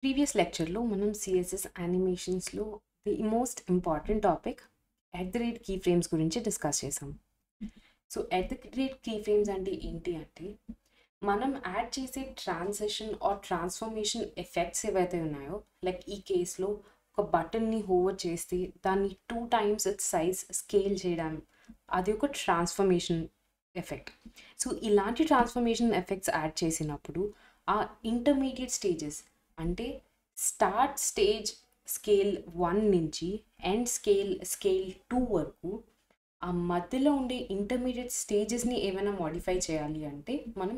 Previous లెక్చర్లో మనం CSS యానిమేషన్స్లో the most important topic key frames గురించి డిస్కస్ చేసాం. సో కీ ఫ్రేమ్స్ అంటే ఏంటి అంటే మనం యాడ్ చేసే ట్రాన్సిషన్ ఆర్ ట్రాన్స్ఫర్మేషన్ ఎఫెక్ట్స్ ఏవైతే ఉన్నాయో, లైక్ ఈ కేసులో ఒక బటన్ని హోవర్ చేస్తే దాన్ని 2 times ఇట్స్ సైజ్ స్కేల్ చేయడం, అది ఒక ట్రాన్స్ఫర్మేషన్ ఎఫెక్ట్. సో ఇలాంటి ట్రాన్స్ఫర్మేషన్ ఎఫెక్ట్స్ యాడ్ చేసినప్పుడు ఆ ఇంటర్మీడియట్ స్టేజెస్ అంటే స్టార్ట్ స్టేజ్ స్కేల్ 1 నుంచి ఎండ్ స్కేల్ 2 వరకు ఆ మధ్యలో ఉండే ఇంటర్మీడియట్ స్టేజెస్ని ఏమైనా మోడిఫై చేయాలి అంటే మనం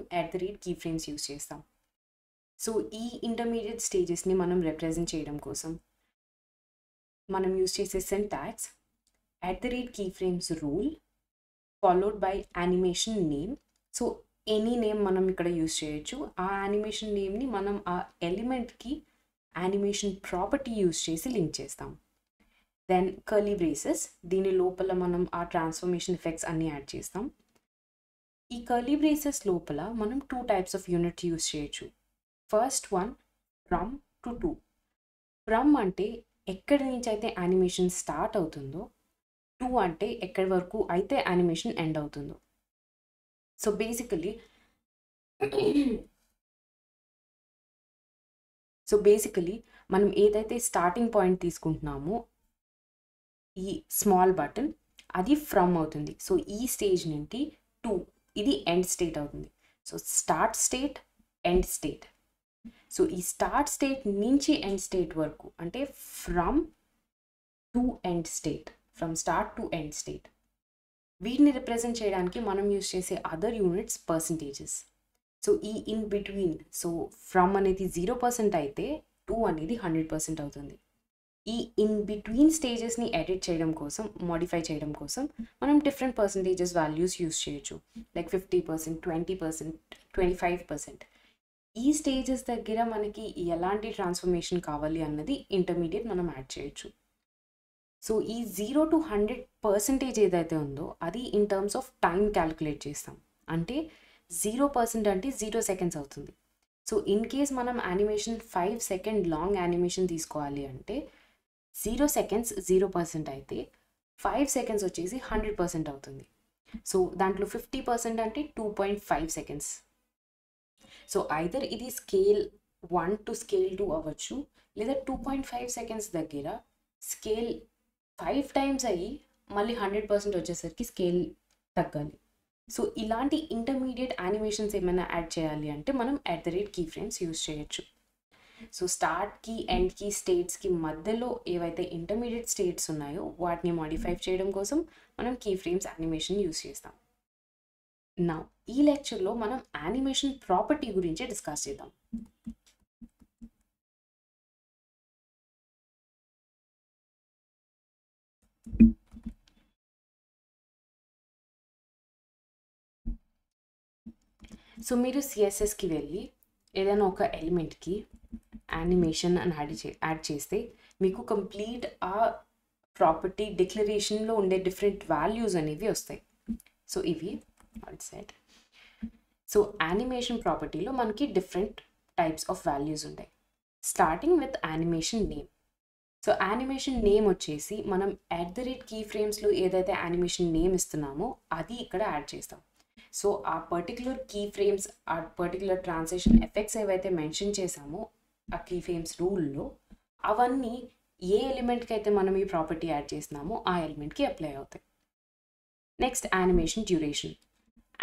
కీ ఫ్రేమ్స్ యూస్ చేస్తాం. సో ఈ ఇంటర్మీడియట్ స్టేజెస్ని మనం రిప్రజెంట్ చేయడం కోసం మనం యూస్ చేసే syntax key frames rule followed by animation name. So any name మనం ఇక్కడ యూస్ చేయొచ్చు. ఆ యానిమేషన్ నేమ్ని మనం ఆ ఎలిమెంట్కి యానిమేషన్ ప్రాపర్టీ యూస్ చేసి లింక్ చేస్తాం. దెన్ కర్లీ బ్రేసెస్, దీని లోపల మనం ఆ ట్రాన్స్ఫర్మేషన్ ఎఫెక్ట్స్ అన్నీ యాడ్ చేస్తాం. ఈ కర్లీ బ్రేసెస్ లోపల మనం 2 types ఆఫ్ యూనిట్ యూస్ చేయొచ్చు. First one from to 2. From అంటే ఎక్కడి నుంచి అయితే యానిమేషన్ స్టార్ట్ అవుతుందో, 2 అంటే ఎక్కడి వరకు అయితే యానిమేషన్ ఎండ్ అవుతుందో. సో బేసికలీ మనం ఏదైతే స్టార్టింగ్ పాయింట్ తీసుకుంటున్నామో ఈ స్మాల్ బటన్, అది ఫ్రమ్ అవుతుంది. సో ఈ స్టేజ్ నుండి 2 ఇది ఎండ్ స్టేట్ అవుతుంది. So start state, end state. So ఈ స్టార్ట్ స్టేట్ నుంచి ఎండ్ స్టేట్ వరకు అంటే from to end state, from start to end state, వీటిని రిప్రజెంట్ చేయడానికి మనం యూస్ చేసే అదర్ యూనిట్స్ పర్సంటేజెస్. సో ఈ ఇన్ బిట్వీన్, సో ఫ్రమ్ అనేది 0% అయితే 2 అనేది 100% అవుతుంది. ఈ ఇన్ బిట్వీన్ స్టేజెస్ని ఎడిట్ చేయడం కోసం, మోడిఫై చేయడం కోసం మనం డిఫరెంట్ పర్సంటేజెస్ వాల్యూస్ యూస్ చేయొచ్చు. లైక్ 50%, 20%, 25%. ఈ స్టేజెస్ దగ్గర మనకి ఎలాంటి ట్రాన్స్ఫర్మేషన్ కావాలి అన్నది ఇంటర్మీడియట్ మనం యాడ్ చేయొచ్చు. సో ఈ 0 to 100% ఏదైతే ఉందో అది in terms of time calculate చేస్తాం. అంటే 0% అంటే 0 seconds అవుతుంది. సో ఇన్ కేస్ మనం యానిమేషన్ 5 second లాంగ్ యానిమేషన్ తీసుకోవాలి అంటే 0 seconds 0% అయితే 5 seconds వచ్చేసి 100% అవుతుంది. సో దాంట్లో 50% అంటే 2.5 seconds. సో ఐదర్ ఇది స్కేల్ 1 to స్కేల్ 2 అవ్వచ్చు, లేదా 2.5 seconds దగ్గర స్కేల్ 5 times అయ్యి మళ్ళీ 100% వచ్చేసరికి స్కేల్ తగ్గాలి. సో ఇలాంటి ఇంటర్మీడియట్ యానిమేషన్స్ ఏమైనా యాడ్ చేయాలి అంటే మనం కీ ఫ్రేమ్స్ యూస్ చేయొచ్చు. సో స్టార్ట్కి, ఎండ్కి, స్టేట్స్కి మధ్యలో ఏవైతే ఇంటర్మీడియట్ స్టేట్స్ ఉన్నాయో వాటిని మాడిఫై చేయడం కోసం మనం కీ ఫ్రేమ్స్ యానిమేషన్ యూస్ చేస్తాం. నా ఈ లెక్చర్లో మనం యానిమేషన్ ప్రాపర్టీ గురించి డిస్కస్ చేద్దాం. సో మీరు సిఎస్ఎస్కి వెళ్ళి ఏదైనా ఒక ఎలిమెంట్కి యానిమేషన్ అని యాడ్ చేస్తే మీకు కంప్లీట్ ఆ ప్రాపర్టీ డిక్లరేషన్లో ఉండే డిఫరెంట్ వాల్యూస్ అనేవి వస్తాయి. సో ఇవి సెట్. సో యానిమేషన్ ప్రాపర్టీలో మనకి డిఫరెంట్ టైప్స్ ఆఫ్ వాల్యూస్ ఉంటాయి, starting with animation name. So animation name వచ్చేసి మనం కీ ఫ్రేమ్స్లో ఏదైతే యానిమేషన్ నేమ్ ఇస్తున్నామో అది ఇక్కడ యాడ్ చేస్తాం. సో ఆ పర్టికులర్ కీ ఫ్రేమ్స్, ఆ పర్టికులర్ ట్రాన్సిషన్ ఎఫెక్ట్స్ ఏవైతే మెన్షన్ చేసామో ఆ కీ ఫ్రేమ్స్ రూల్లో, అవన్నీ ఏ ఎలిమెంట్కి అయితే మనం ఈ ప్రాపర్టీ యాడ్ చేస్తున్నామో ఆ ఎలిమెంట్కి అప్లై అవుతాయి. Next animation duration.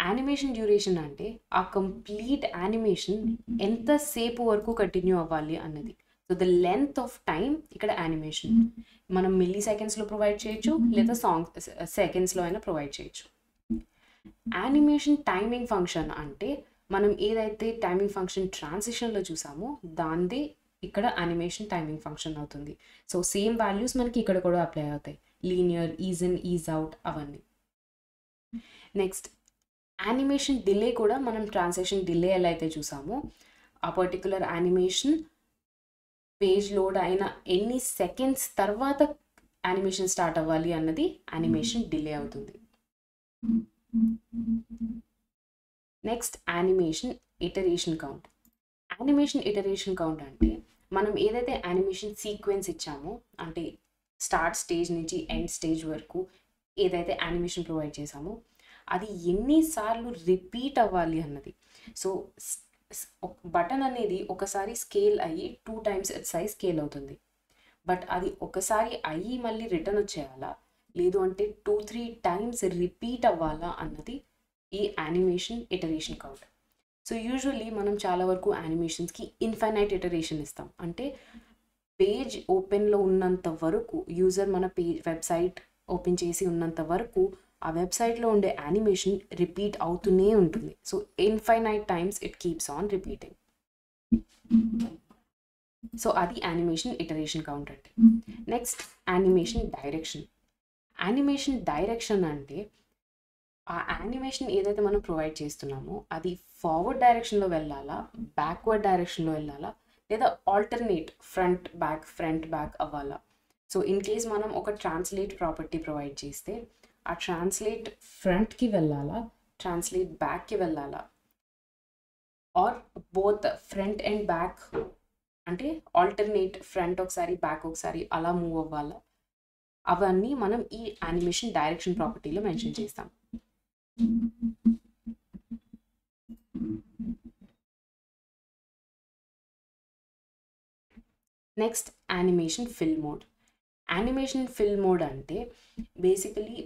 Animation duration అంటే ఆ కంప్లీట్ యానిమేషన్ ఎంతసేపు వరకు కంటిన్యూ అవ్వాలి అన్నది. So the length of time ఇక్కడ యానిమేషన్ మనం మిల్లీ సెకండ్స్లో ప్రొవైడ్ చేయొచ్చు, లేదా సెకండ్స్లో అయినా ప్రొవైడ్ చేయొచ్చు. యానిమేషన్ టైమింగ్ ఫంక్షన్ అంటే మనం ఏదైతే టైమింగ్ ఫంక్షన్ ట్రాన్సిషన్లో చూసామో దాందే ఇక్కడ యానిమేషన్ టైమింగ్ ఫంక్షన్ అవుతుంది. సో సేమ్ వాల్యూస్ మనకి ఇక్కడ కూడా అప్లై అవుతాయి, linear, is in, is out అవన్నీ. నెక్స్ట్ యానిమేషన్ డిలే కూడా మనం ట్రాన్సాక్షన్ డిలే ఎలా అయితే చూసామో ఆ పర్టికులర్ యానిమేషన్ పేజ్ లోడ్ అయిన ఎన్ని సెకండ్స్ తర్వాత యానిమేషన్ స్టార్ట్ అవ్వాలి అన్నది యానిమేషన్ డిలే అవుతుంది. Next animation iteration count. Animation iteration count అంటే మనం ఏదైతే యానిమేషన్ సీక్వెన్స్ ఇచ్చామో, అంటే స్టార్ట్ స్టేజ్ నుంచి ఎండ్ స్టేజ్ వరకు ఏదైతే యానిమేషన్ ప్రొవైడ్ చేసామో అది ఎన్నిసార్లు రిపీట్ అవ్వాలి అన్నది. సో బటన్ అనేది ఒకసారి స్కేల్ అయ్యి 2 times సైజ్ స్కేల్ అవుతుంది. బట్ అది ఒకసారి అయ్యి మళ్ళీ రిటర్న్ వచ్చేయాలా, లేదు అంటే 2-3 times రిపీట్ అవ్వాలా అన్నది ఈ animation iteration count. So usually మనం చాలా వరకు యానిమేషన్స్కి ఇన్ఫైనైట్ ఇటరేషన్ ఇస్తాం. అంటే పేజ్ ఓపెన్లో ఉన్నంత వరకు, యూజర్ మన వెబ్సైట్ ఓపెన్ చేసి ఉన్నంత వరకు ఆ వెబ్సైట్లో ఉండే యానిమేషన్ రిపీట్ అవుతూనే ఉంటుంది. So infinite times it keeps on repeating. So అది యానిమేషన్ ఇటరేషన్ కౌంట్ అంటే. Next animation direction. Animation direction అంటే ఆ యానిమేషన్ ఏదైతే మనం ప్రొవైడ్ చేస్తున్నామో అది ఫార్వర్డ్ డైరెక్షన్లో వెళ్ళాలా, బ్యాక్వర్డ్ డైరెక్షన్లో వెళ్ళాలా, లేదా ఆల్టర్నేట్ ఫ్రంట్ బ్యాక్ అవ్వాలా. సో ఇన్ కేస్ మనం ఒక ట్రాన్స్లేట్ ప్రాపర్టీ ప్రొవైడ్ చేస్తే ఆ ట్రాన్స్లేట్ ఫ్రంట్కి వెళ్ళాలా, ట్రాన్స్లేట్ బ్యాక్కి వెళ్ళాలా, or both front and back అంటే ఆల్టర్నేట్ ఫ్రంట్ ఒకసారి బ్యాక్ ఒకసారి అలా మూవ్ అవ్వాలా, అవన్నీ మనం ఈ యానిమేషన్ డైరెక్షన్ ప్రాపర్టీలో మెన్షన్ చేస్తాం. Next animation fill mode. Animation fill mode అంటే basically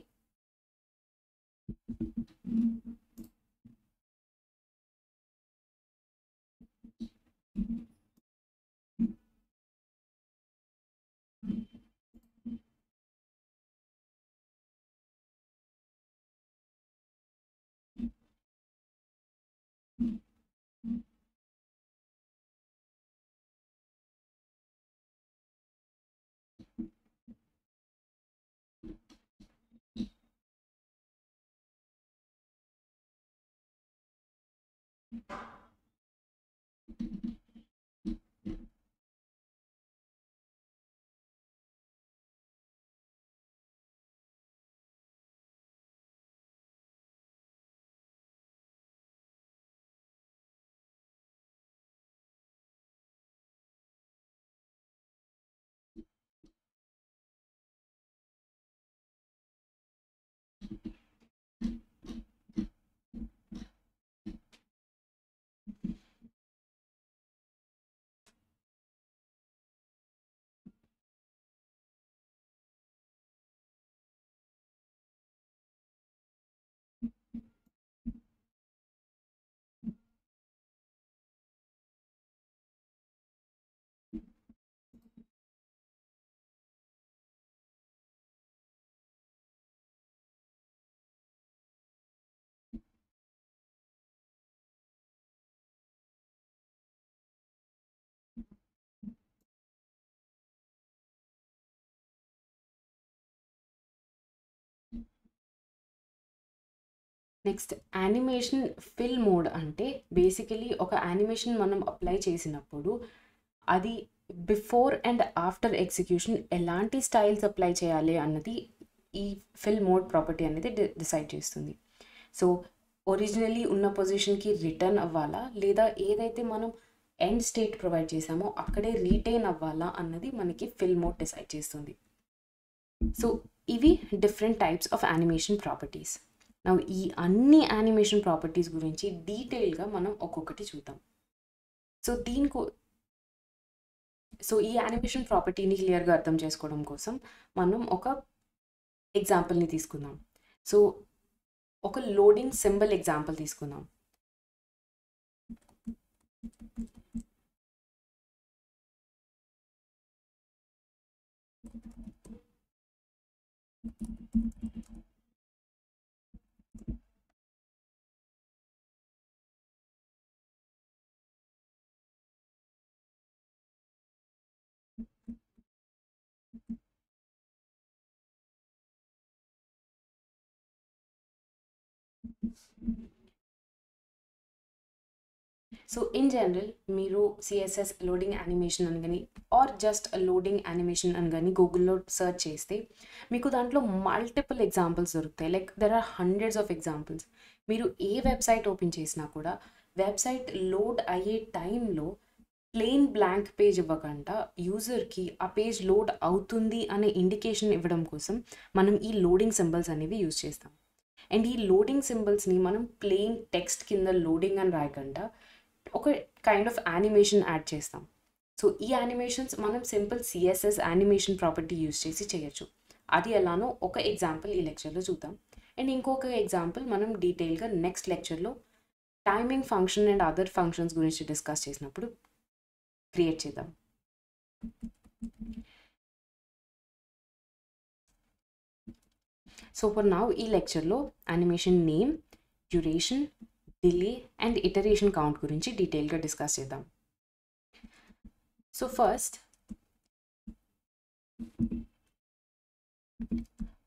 next animation fill mode అంటే బేసికలీ ఒక యానిమేషన్ మనం అప్లై చేసినప్పుడు అది బిఫోర్ అండ్ ఆఫ్టర్ ఎగ్జిక్యూషన్ ఎలాంటి స్టైల్స్ అప్లై చేయాలి అన్నది ఈ ఫిల్ మోడ్ ప్రాపర్టీ అనేది డిసైడ్ చేస్తుంది. సో ఒరిజినల్లీ ఉన్న పొజిషన్కి రిటర్న్ అవ్వాలా, లేదా ఏదైతే మనం ఎండ్ స్టేట్ ప్రొవైడ్ చేసామో అక్కడే రీటైన్ అవ్వాలా అన్నది మనకి ఫిల్ మోడ్ డిసైడ్ చేస్తుంది. సో ఇవి different types of animation properties. ఈ అన్ని యానిమేషన్ ప్రాపర్టీస్ గురించి డీటెయిల్గా మనం ఒక్కొక్కటి చూద్దాం. సో ఈ యానిమేషన్ ప్రాపర్టీని క్లియర్గా అర్థం చేసుకోవడం కోసం మనం ఒక ఎగ్జాంపుల్ని తీసుకుందాం. సో ఒక లోడింగ్ సింబల్ ఎగ్జాంపుల్ తీసుకుందాం. సో ఇన్ జనరల్ మీరు సిఎస్ఎస్ లోడింగ్ యానిమేషన్ అని కానీ ఆర్ జస్ట్ లోడింగ్ యానిమేషన్ అని కానీ గూగుల్లో సర్చ్ చేస్తే మీకు దాంట్లో మల్టిపుల్ ఎగ్జాంపుల్స్ దొరుకుతాయి. Like there are hundreds of examples. మీరు ఏ వెబ్సైట్ ఓపెన్ చేసినా కూడా వెబ్సైట్ లోడ్ అయ్యే టైంలో ప్లెయిన్ బ్లాంక్ పేజ్ ఇవ్వకుండా యూజర్కి ఆ పేజ్ లోడ్ అవుతుంది అనే ఇండికేషన్ ఇవ్వడం కోసం మనం ఈ లోడింగ్ సింబల్స్ అనేవి యూజ్ చేస్తాం. అండ్ ఈ లోడింగ్ సింబల్స్ని మనం ప్లెయిన్ టెక్స్ట్ కింద లోడింగ్ అని రాయకుండా ఒక కైండ్ ఆఫ్ యానిమేషన్ యాడ్ చేస్తాం. సో ఈ యానిమేషన్స్ మనం simple CSS animation property use చేసి చేయొచ్చు. అది ఎలానో ఒక ఎగ్జాంపుల్ ఈ లెక్చర్లో చూద్దాం. అండ్ ఇంకొక ఎగ్జాంపుల్ మనం డీటెయిల్గా నెక్స్ట్ లెక్చర్లో timing function and other functions గురించి డిస్కస్ చేసినప్పుడు క్రియేట్ చేద్దాం. సో ఫర్ నౌ ఈ లెక్చర్లో animation name, duration, delay and iteration count గురించి డీటెయిల్గా డిస్కస్ చేద్దాం. సో ఫస్ట్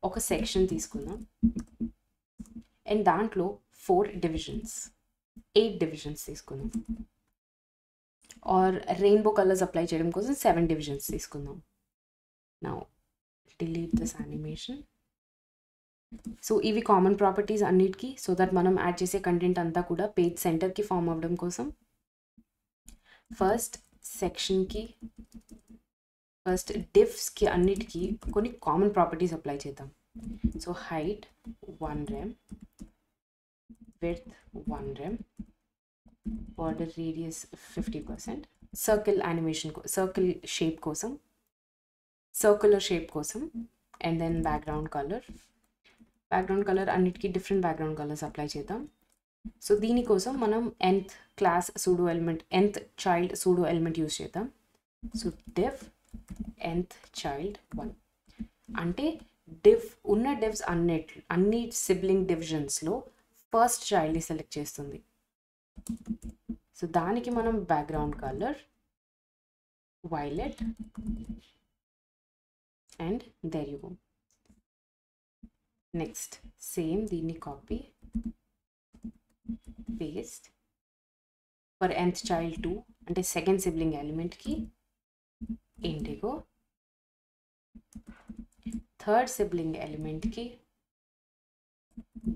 ఒక సెక్షన్ తీసుకుందాం అండ్ దాంట్లో 8 డివిజన్స్ తీసుకుందాం. ఆర్ రెయిన్బో కలర్స్ అప్లై చేయడం కోసం 7 డివిజన్స్ తీసుకుందాం. Now delete this animation. So ఇవి కామన్ ప్రాపర్టీస్ అన్నిటికీ, సో దట్ మనం యాడ్ చేసే కంటెంట్ అంతా కూడా పేజ్ సెంటర్కి ఫామ్ అవ్వడం కోసం ఫస్ట్ సెక్షన్కి, ఫస్ట్ డివ్స్కి అన్నిటికీ కొన్ని కామన్ ప్రాపర్టీస్ అప్లై చేద్దాం. So height 1 rem, width 1 rem, border radius 50%, circle animation circle shape కోసం, సర్క్యులర్ షేప్ కోసం, అండ్ దెన్ బ్యాక్గ్రౌండ్ కలర్ అన్నిటికీ డిఫరెంట్ బ్యాక్గ్రౌండ్ కలర్స్ అప్లై చేద్దాం. సో దీనికోసం మనం nth class pseudo element, nth child pseudo element use చేద్దాం. So div nth child 1 అంటే ఉన్న divs అన్ని సిబ్లింగ్ డివిజన్స్లో ఫస్ట్ చైల్డ్ని సెలెక్ట్ చేస్తుంది. సో దానికి మనం background colour violet and there you go. Next same దీన్ని copy paste for nth child 2 అంటే second sibling ఎలిమెంట్కి ఇండిగో, థర్డ్ సిబ్లింగ్ ఎలిమెంట్కి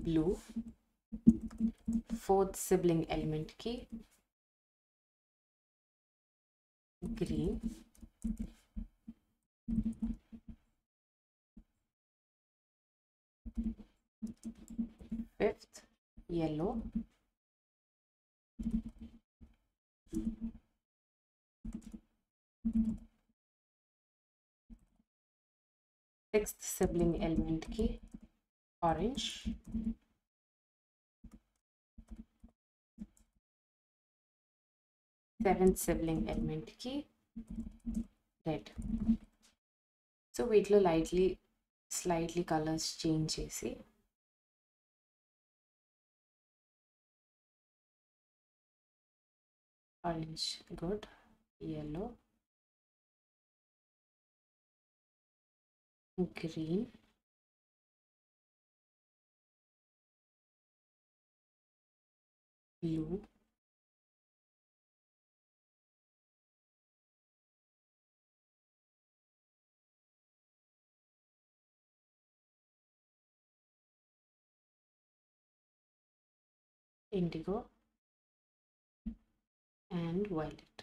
బ్లూ, ఫోర్త్ సిబ్లింగ్ ఎలిమెంట్కి green, fifth yellow, sixth sibling ఎలిమెంట్కి orange, seventh sibling ఎలిమెంట్కి red. So వీటిలో slightly colours change చేసి orange good, yellow, green, blue, indigo and violet.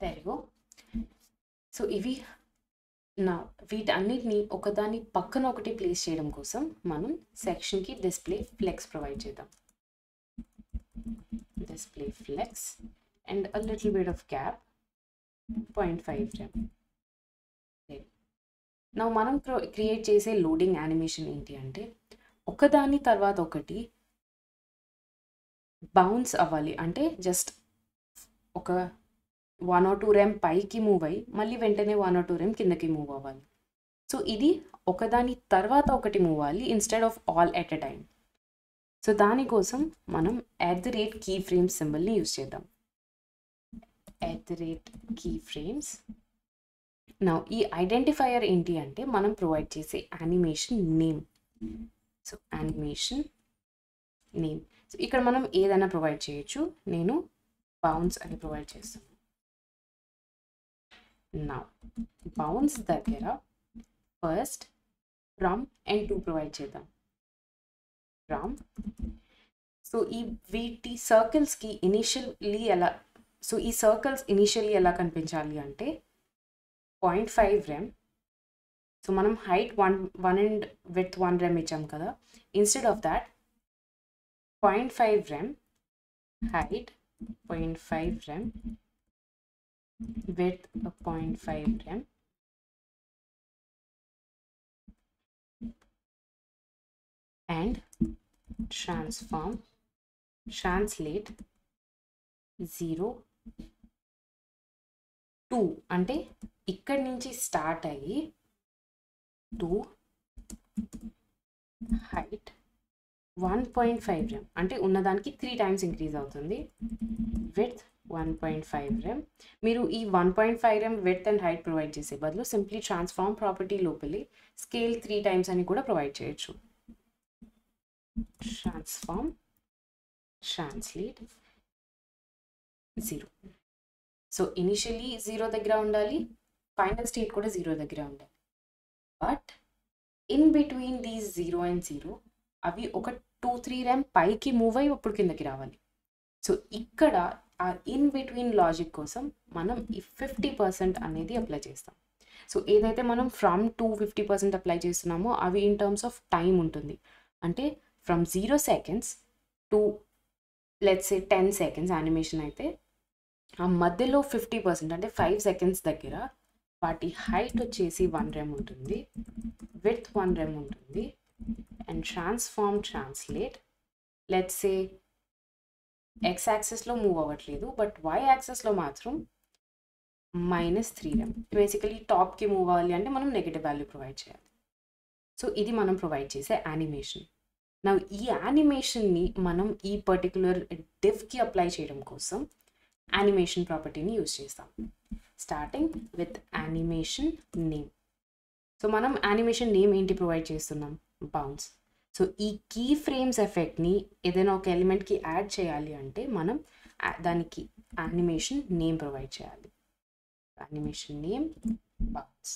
There you go. సో ఇవి నా వీటన్నిటిని ఒకదాని పక్కన ఒకటి ప్లేస్ చేయడం కోసం మనం సెక్షన్కి డిస్ప్లే ఫ్లెక్స్ ప్రొవైడ్ చేద్దాం. Display flex and a little bit of gap 0.5 rem. నా మనం క్రియేట్ చేసే లోడింగ్ యానిమేషన్ ఏంటి అంటే ఒకదాని తర్వాత ఒకటి బౌన్స్ అవ్వాలి. అంటే జస్ట్ ఒక 1 or 2 rem పైకి మూవ్ అయ్యి మళ్ళీ వెంటనే 1 or 2 rem కిందకి మూవ్ అవ్వాలి. సో ఇది ఒకదాని తర్వాత ఒకటి మూవ్ అవ్వాలి instead of all at a time. So దానికోసం మనం @key frames సింబల్ని యూజ్ చేద్దాం. @key frames. నా ఈ ఐడెంటిఫైయర్ ఏంటి అంటే మనం ప్రొవైడ్ చేసే animation name. So animation name. So ఇక్కడ మనం ఏదైనా ప్రొవైడ్ చేయొచ్చు. నేను బౌన్స్ అని ప్రొవైడ్ చేస్తాను. నా బౌన్స్ దగ్గర first from and to provide చేద్దాం. ఫ్రమ్ సో వీటి సర్కిల్స్కి ఇనిషియల్లీ ఎలా, సో ఈ సర్కిల్స్ ఇనిషియల్లీ ఎలా కనిపించాలి అంటే 0.5 rem. సో మనం హైట్ 1 అండ్ విడ్త్ 1 rem ఇచ్చాం కదా, instead of that 0.5 rem height, 0.5 rem width, 0.5 rem, and translate 0 2 అంటే ఇక్కడి నుంచి స్టార్ట్ అయ్యి to height 1.5 rem అంటే ఉన్నదానికి 3 times ఇంక్రీజ్ అవుతుంది. width 1.5 rem. మీరు ఈ 1.5 rem width and height provide చేసే బదులు సింప్లీ ట్రాన్స్ఫార్మ్ ప్రాపర్టీ లోపలి స్కేల్ 3 times అని కూడా ప్రొవైడ్ చేయొచ్చు. Transform translate 0. సో ఇనిషియలీ 0 దగ్గర ఉండాలి, ఫైనల్ స్టేట్ కూడా 0 దగ్గర ఉండాలి. But in between these 0 and 0 అవి ఒక 2-3 rem పైకి మూవ్ అయ్యి అప్పుడు కిందకి రావాలి. సో ఇక్కడ ఆ ఇన్ బిట్వీన్ లాజిక్ కోసం మనం ఈ 50% అనేది అప్లై చేస్తాం. సో ఏదైతే మనం ఫ్రమ్ టు 50% అప్లై చేస్తున్నామో అవి ఇన్ టర్మ్స్ ఆఫ్ టైం ఉంటుంది. అంటే from 0 seconds to let's say 10 seconds animation అయితే ఆ మధ్యలో 50% అంటే 5 seconds దగ్గర వాటి హైట్ వచ్చేసి 1 rem ఉంటుంది, విడ్త్ 1 rem ఉంటుంది, and translate let's say X యాక్సెస్లో మూవ్ అవ్వట్లేదు బట్ వై యాక్సెస్లో మాత్రం -3 rem. బేసికలీ టాప్కి మూవ్ అవ్వాలి అంటే మనం నెగటివ్ వాల్యూ ప్రొవైడ్ చేయాలి. సో ఇది మనం ప్రొవైడ్ చేసే యానిమేషన్. నా ఈ యానిమేషన్ని మనం ఈ పర్టికులర్ డివ్కి అప్లై చేయడం కోసం యానిమేషన్ ప్రాపర్టీని యూజ్ చేస్తాం. Starting with animation name. So మనం యానిమేషన్ నేమ్ ఏంటి ప్రొవైడ్ చేస్తున్నాం? బౌన్స్. సో ఈ కీ ఫ్రేమ్స్ ఎఫెక్ట్ని ఏదైనా ఒక ఎలిమెంట్కి యాడ్ చేయాలి అంటే మనం దానికి యానిమేషన్ నేమ్ ప్రొవైడ్ చేయాలి. Animation name bounce.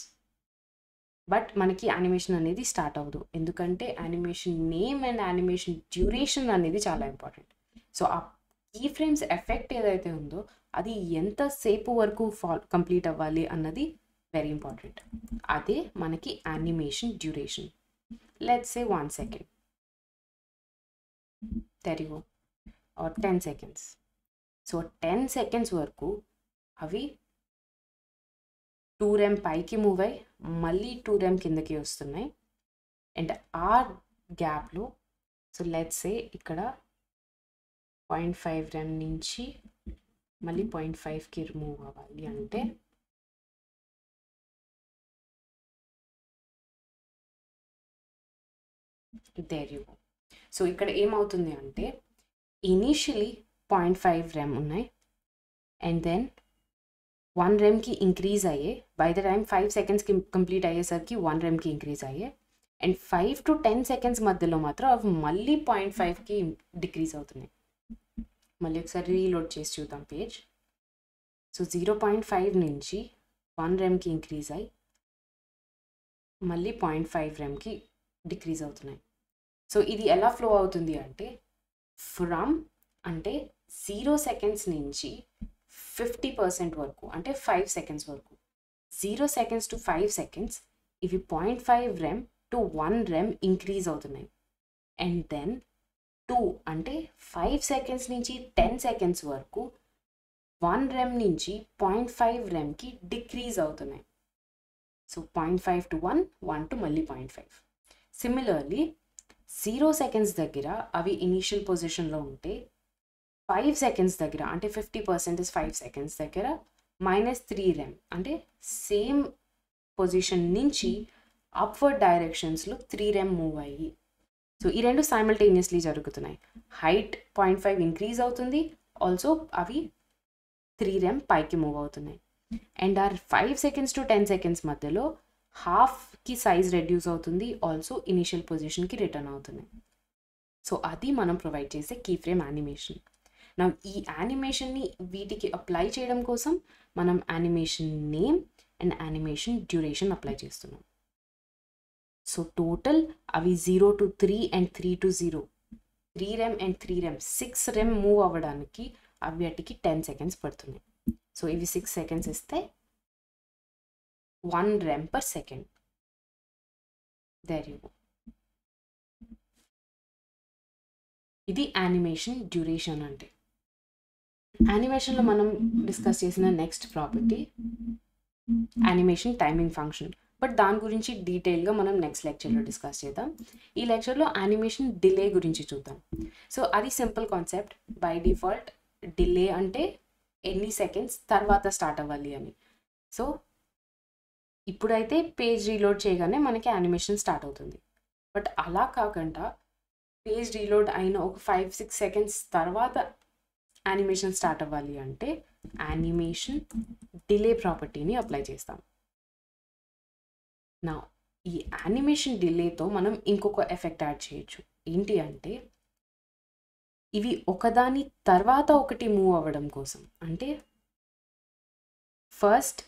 బట్ మనకి యానిమేషన్ అనేది స్టార్ట్ అవ్వదు, ఎందుకంటే animation name and animation duration అనేది చాలా ఇంపార్టెంట్. సో ఆ కీ ఫ్రేమ్స్ ఎఫెక్ట్ ఏదైతే ఉందో అది ఎంతసేపు వరకు కంప్లీట్ అవ్వాలి అన్నది వెరీ ఇంపార్టెంట్. అదే మనకి animation duration. Let's say 1 second, there you go, or 10 seconds. So 10 seconds వరకు అవి 2 rem పైకి మూవ్ అయ్యి మళ్ళీ 2 rem కిందకి వస్తున్నాయి. అండ్ ఆ గ్యాప్లో సో లెట్స్ సే ఇక్కడ 0.5 rem నుంచి మళ్ళీ 0.5కి మూవ్ అవ్వాలి అంటే there you go. సో ఇక్కడ ఏమవుతుంది అంటే ఇనీషియలీ 0.5 rem ఉన్నాయి అండ్ దెన్ 1 remకి ఇంక్రీజ్ అయ్యే, బై ద టైం 5 secondsకి కంప్లీట్ అయ్యేసరికి 1 remకి ఇంక్రీజ్ అయ్యే, అండ్ 5 to 10 seconds మధ్యలో మాత్రం అవి మళ్ళీ 0.5కి డిక్రీజ్ అవుతున్నాయి. మళ్ళీ ఒకసారి రీలోడ్ చేసి చూద్దాం పేజ్. సో 0.5 నుంచి 1 remకి ఇంక్రీజ్ అయ్యి మళ్ళీ 0.5 remకి డిక్రీజ్ అవుతున్నాయి. సో ఇది ఎలా ఫ్లో అవుతుంది అంటే ఫ్రమ్ అంటే 0 seconds నుంచి 50% వరకు అంటే 5 seconds వరకు, 0 seconds to 5 seconds ఇవి 0.5 rem to 1 rem ఇంక్రీజ్ అవుతున్నాయి. అండ్ దెన్ 2 అంటే 5 seconds నుంచి 10 seconds వరకు 1 rem నుంచి 0.5 remకి డిక్రీజ్ అవుతున్నాయి. సో 0.5 to 1, 1 to మళ్ళీ 0.5. సిమిలర్లీ 0 seconds దగ్గర అవి ఇనీషియల్ పొజిషన్లో ఉంటే 5 seconds దగ్గర అంటే 50% is 5 seconds దగ్గర -3 rem అంటే సేమ్ పొజిషన్ నుంచి అప్వర్డ్ డైరెక్షన్స్లో 3 rem మూవ్ అయ్యి. సో ఈ రెండు సైమల్టేనియస్లీ జరుగుతున్నాయి. హైట్ 0.5 ఇంక్రీజ్ అవుతుంది, ఆల్సో అవి 3 rem పైకి మూవ్ అవుతున్నాయి. అండ్ ఆ 5 seconds to 10 seconds మధ్యలో హాఫ్కి సైజ్ రెడ్యూస్ అవుతుంది, ఆల్సో ఇనిషియల్ పొజిషన్కి రిటర్న్ అవుతున్నాయి. సో అది మనం ప్రొవైడ్ చేసే కీ ఫ్రేమ్ యానిమేషన్. నా ఈ యానిమేషన్ని వీటికి అప్లై చేయడం కోసం మనం animation name and animation duration apply చేస్తున్నాం. సో టోటల్ అవి 0 to 3 and 3 to 0 3 REM and 3 REM 6 REM move అవ్వడానికి వాటికి 10 సెకండ్స్ పడుతుంది. సో ఇవి 6 సెకండ్స్ ఇస్తే 1 rem per second. There you go. ఇది యానిమేషన్ డ్యూరేషన్ అంటే. యానిమేషన్లో మనం డిస్కస్ చేసిన next property animation timing function. But దాని గురించి డీటెయిల్గా మనం నెక్స్ట్ లెక్చర్లో డిస్కస్ చేద్దాం. ఈ లెక్చర్లో యానిమేషన్ డిలే గురించి చూద్దాం. సో అది simple concept. By default delay అంటే ఎన్ని సెకండ్స్ తర్వాత స్టార్ట్ అవ్వాలి అని. సో ఇప్పుడైతే పేజ్ రీలోడ్ చేయగానే మనకి యానిమేషన్ స్టార్ట్ అవుతుంది. బట్ అలా కాకుండా పేజ్ రీలోడ్ అయిన ఒక 5-6 సెకండ్స్ తర్వాత యానిమేషన్ స్టార్ట్ అవ్వాలి అంటే యానిమేషన్ డిలే ప్రాపర్టీని అప్లై చేస్తాం. నా ఈ యానిమేషన్ డిలేతో మనం ఇంకొక ఎఫెక్ట్ యాడ్ చేయొచ్చు. ఏంటి అంటే ఇవి ఒకదాని తర్వాత ఒకటి మూవ్ అవ్వడం కోసం. అంటే ఫస్ట్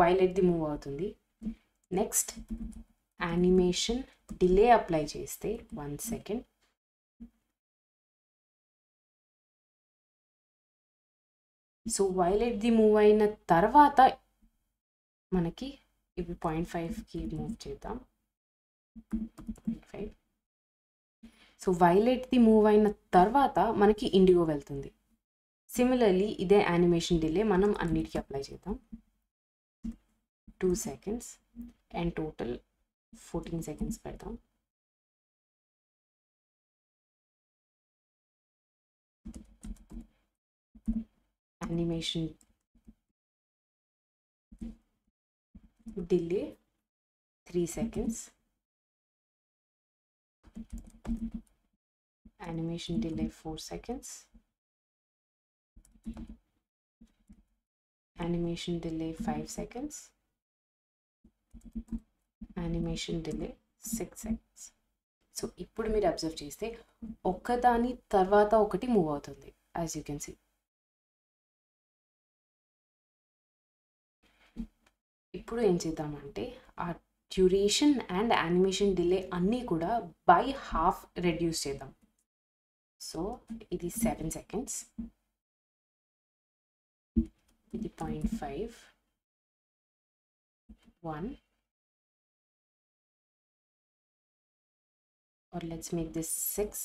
వైలెట్ది మూవ్ అవుతుంది. నెక్స్ట్ యానిమేషన్ డిలే అప్లై చేస్తే 1 సెకండ్. సో వైలెట్ది మూవ్ అయిన తర్వాత మనకి ఇవి 0.5కి మూవ్ చేద్దాం. 0.5. సో వైలెట్ది మూవ్ అయిన తర్వాత మనకి ఇండిగో వెళ్తుంది. సిమిలర్లీ ఇదే యానిమేషన్ డిలే మనం అన్నిటికీ అప్లై చేద్దాం. 2 సెకండ్స్ అండ్ టోటల్ 14 సెకండ్స్ పెడతాం. Animation delay 3 seconds. Animation delay 4 seconds. Animation delay 5 seconds. Animation delay 6 seconds. So ఇప్పుడు మీరు అబ్జర్వ్ చేస్తే ఒకదాని తర్వాత ఒకటి మూవ్ అవుతుంది. As you can see. ఇప్పుడు ఏం చేద్దామంటే ఆ డ్యూరేషన్ అండ్ యానిమేషన్ డిలే అన్నీ కూడా బై హాఫ్ రెడ్యూస్ చేద్దాం. సో ఇది 7 సెకండ్స్. ఇది 0.5, 1, or let's make this 6.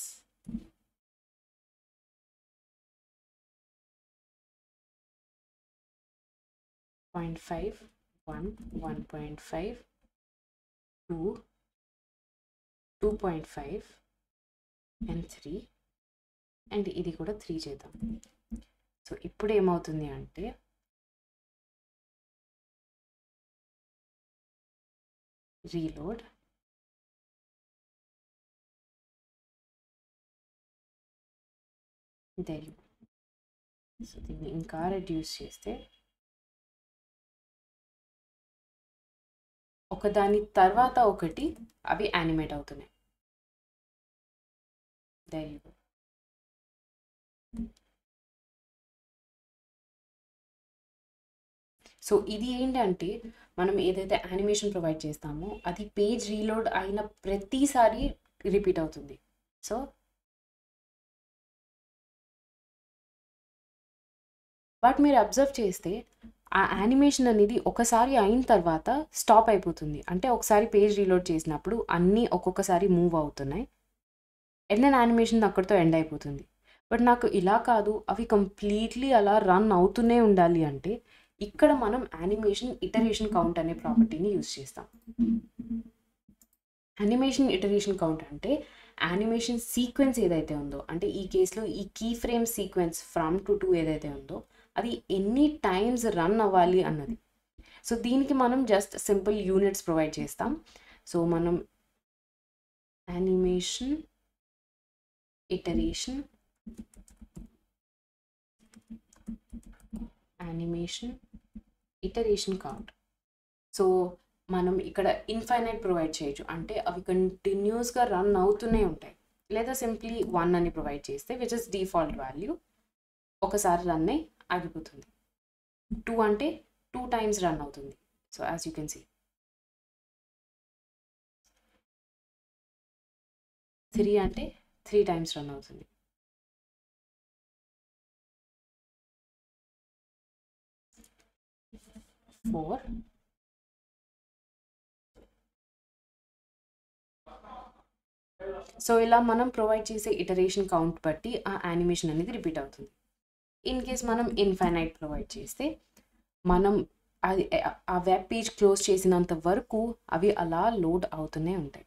0.5, 1, 1.5, 2, 2.5 and 3 and ఇది కూడా 3 చేద్దాం. సో ఇప్పుడు ఏమవుతుంది అంటే రీలోడ్. There you. సో దీన్ని ఇంకా రెడ్యూస్ చేస్తే ఒకదాని తర్వాత ఒకటి అవి యానిమేట్ అవుతున్నాయి. There you. సో ఇది ఏంటంటే మనం ఏదైతే యానిమేషన్ ప్రొవైడ్ చేస్తామో అది పేజ్ రీలోడ్ అయిన ప్రతిసారి రిపీట్ అవుతుంది. సో బట్ మీరు అబ్జర్వ్ చేస్తే ఆ యానిమేషన్ అనేది ఒకసారి అయిన తర్వాత స్టాప్ అయిపోతుంది. అంటే ఒకసారి పేజ్ రీలోడ్ చేసినప్పుడు అన్నీ ఒక్కొక్కసారి మూవ్ అవుతున్నాయి అండ్ దెన్ యానిమేషన్ అక్కడితో ఎండ్ అయిపోతుంది. బట్ నాకు ఇలా కాదు, అవి కంప్లీట్లీ అలా రన్ అవుతూనే ఉండాలి అంటే ఇక్కడ మనం యానిమేషన్ ఇటరేషన్ కౌంట్ అనే ప్రాపర్టీని యూజ్ చేస్తాం. యానిమేషన్ ఇటరేషన్ కౌంట్ అంటే యానిమేషన్ సీక్వెన్స్ ఏదైతే ఉందో, అంటే ఈ కేసులో ఈ key frame sequence from to ఏదైతే ఉందో అది ఎన్ని టైమ్స్ రన్ అవ్వాలి అన్నది. సో దీనికి మనం జస్ట్ సింపుల్ యూనిట్స్ ప్రొవైడ్ చేస్తాం. సో మనం యానిమేషన్ ఇటరేషన్ కౌంట్. సో మనం ఇక్కడ ఇన్ఫైనైట్ ప్రొవైడ్ చేయొచ్చు, అంటే అవి కంటిన్యూస్గా రన్ అవుతూనే ఉంటాయి. లేదా సింప్లీ 1 అని ప్రొవైడ్ చేస్తే విచ్ ఇస్ డిఫాల్ట్ వాల్యూ, ఒకసారి రన్ అయ్యి ఆగిపోతుంది. 2 అంటే 2 టైమ్స్ రన్ అవుతుంది. So as you can see 3 అంటే 3 టైమ్స్ రన్ అవుతుంది. ఫోర్ సో ఇలా మనం ప్రొవైడ్ చేసే ఇటరేషన్ కౌంట్ బట్టి ఆ యానిమేషన్ అనేది రిపీట్ అవుతుంది. ఇన్ కేస్ మనం ఇన్ఫైనైట్ ప్రొవైడ్ చేస్తే మనం అది ఆ వెబ్ పేజ్ క్లోజ్ చేసినంత వరకు అవి అలా లోడ్ అవుతూనే ఉంటాయి,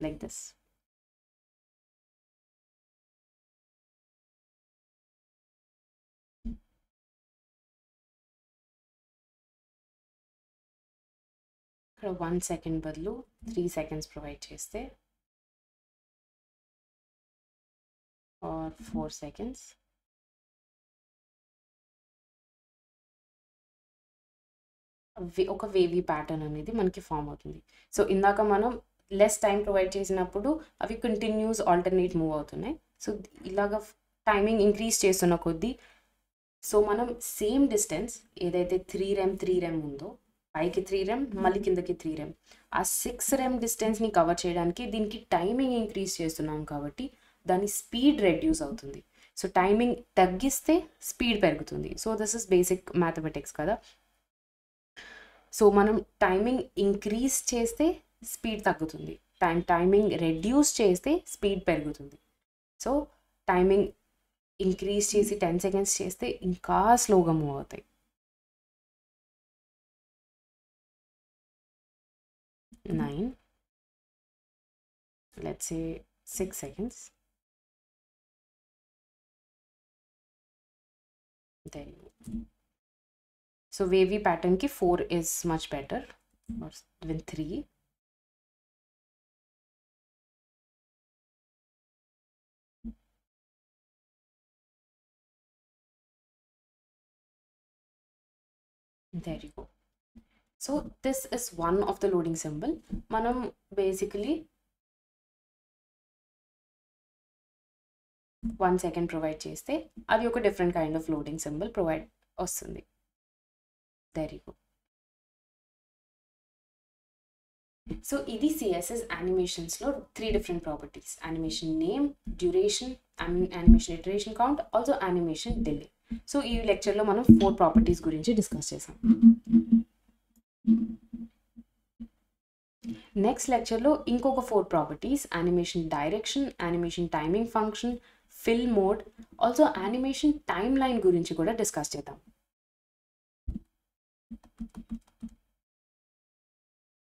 లైక్ దిస్. ఇక్కడ 1 సెకండ్ బదులు 3 సెకండ్స్ ప్రొవైడ్ చేస్తే ఆర్ 4 సెకండ్స్ ఒక వేవీ ప్యాటర్న్ అనేది మనకి ఫామ్ అవుతుంది. సో ఇందాక మనం లెస్ టైం ప్రొవైడ్ చేసినప్పుడు అవి కంటిన్యూస్ ఆల్టర్నేట్ మూవ్ అవుతున్నాయి. సో ఇలాగ టైమింగ్ ఇంక్రీజ్ చేస్తున్న కొద్దీ సో మనం సేమ్ డిస్టెన్స్ ఏదైతే 3 రెమ్ ఉందో, పైకి 3 రెమ్ మళ్ళీ కిందకి 3 రెమ్, ఆ 6 రెమ్ డిస్టెన్స్ని కవర్ చేయడానికి దీనికి టైమింగ్ ఇంక్రీజ్ చేస్తున్నాం కాబట్టి దాని స్పీడ్ రెడ్యూస్ అవుతుంది. సో టైమింగ్ తగ్గిస్తే స్పీడ్ పెరుగుతుంది. So this is basic mathematics కదా. సో మనం టైమింగ్ ఇంక్రీజ్ చేస్తే స్పీడ్ తగ్గుతుంది, టైమింగ్ రెడ్యూస్ చేస్తే స్పీడ్ పెరుగుతుంది. సో టైమింగ్ ఇంక్రీజ్ చేసి 10 సెకండ్స్ చేస్తే ఇంకా స్లోగా మూవ్ అవుతాయి. 9, let's say 6 seconds. There you go. So wavy pattern ki 4 is much better, or even 3. There you go. So this is one of the loading symbol. Manam basically 1 second provide cheste adi oka different kind of loading symbol provide ostundi. There you go. So ఇది CSS animations లో 3 different properties: animation name, duration, animation iteration count, also animation delay. So ఈ లెక్చర్లో మనం 4 properties గురించి discuss చేసాం. Next లెక్చర్లో ఇంకొక 4 properties: animation direction, animation timing function, fill mode, also animation time line గురించి కూడా డిస్కస్ చేద్దాం.